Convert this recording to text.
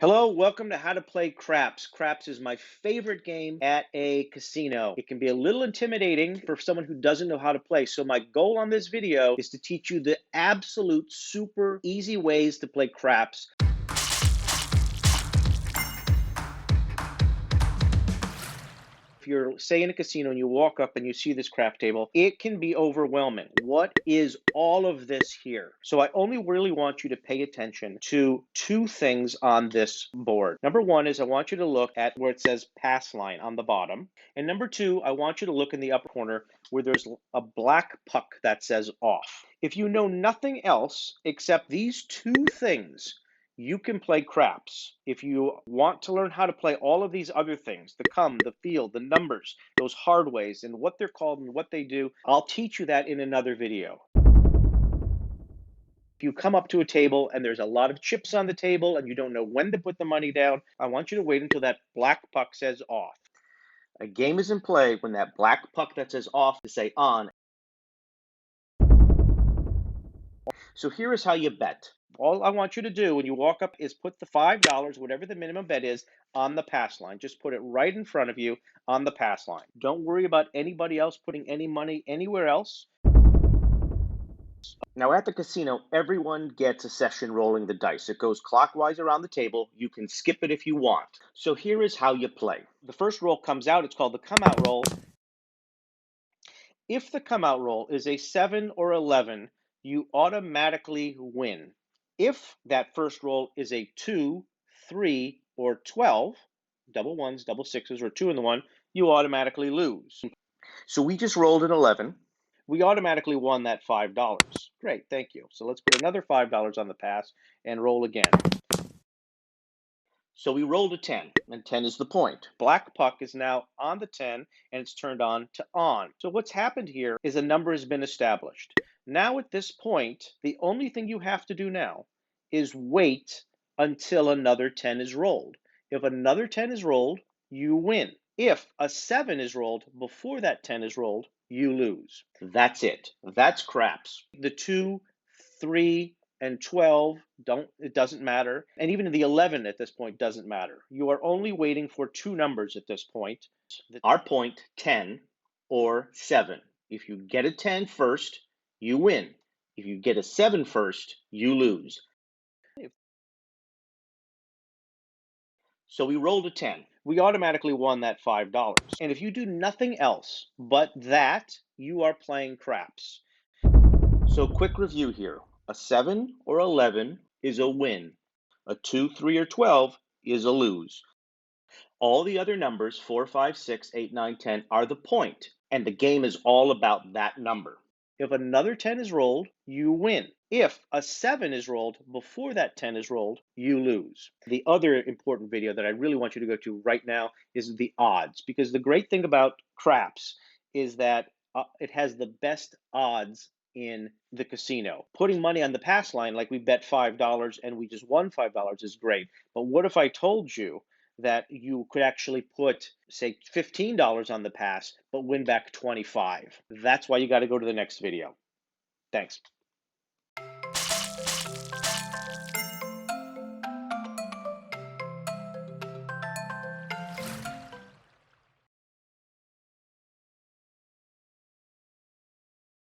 Hello, welcome to How to Play Craps. Craps is my favorite game at a casino. It can be a little intimidating for someone who doesn't know how to play. So my goal on this video is to teach you the absolute super easy ways to play craps. If you're, say, in a casino and you walk up and you see this crap table, it can be overwhelming. What is all of this here? So I only really want you to pay attention to two things on this board. Number one is I want you to look at where it says pass line on the bottom. And number two, I want you to look in the upper corner where there's a black puck that says off. If you know nothing else except these two things, you can play craps. If you want to learn how to play all of these other things, the come, the feel, the numbers, those hard ways, and what they're called and what they do, I'll teach you that in another video. If you come up to a table and there's a lot of chips on the table and you don't know when to put the money down, I want you to wait until that black puck says off. A game is in play when that black puck that says off is say on. So here is how you bet. All I want you to do when you walk up is put the $5, whatever the minimum bet is, on the pass line. Just put it right in front of you on the pass line. Don't worry about anybody else putting any money anywhere else. Now at the casino, everyone gets a session rolling the dice. It goes clockwise around the table. You can skip it if you want. So here is how you play. The first roll comes out. It's called the come out roll. If the come out roll is a 7 or 11, you automatically win. If that first roll is a 2, 3, or 12, double ones, double sixes, or 2 in the 1, you automatically lose. So we just rolled an 11. We automatically won that $5. Great, thank you. So let's put another $5 on the pass and roll again. So we rolled a 10, and 10 is the point. Black puck is now on the 10, and it's turned on to on. So what's happened here is a number has been established. Now at this point, the only thing you have to do now is wait until another 10 is rolled. If another 10 is rolled, you win. If a 7 is rolled before that 10 is rolled, you lose. That's it. That's craps. The 2, 3, and 12 it doesn't matter, and even the 11 at this point doesn't matter. You are only waiting for two numbers at this point. Our point, 10 or 7. If you get a 10 first, you win. If you get a 7 first, you lose. So we rolled a 10. We automatically won that $5. And if you do nothing else but that, you are playing craps. So quick review here. A 7 or 11 is a win. A 2, 3, or 12 is a lose. All the other numbers, 4, 5, 6, 8, 9, 10, are the point, and the game is all about that number. If another 10 is rolled, you win. If a 7 is rolled before that 10 is rolled, you lose. The other important video that I really want you to go to right now is the odds, because the great thing about craps is that it has the best odds in the casino. Putting money on the pass line, like we bet $5 and we just won $5, is great. But what if I told you that you could actually put, say, $15 on the pass, but win back 25? That's why you got to go to the next video. Thanks.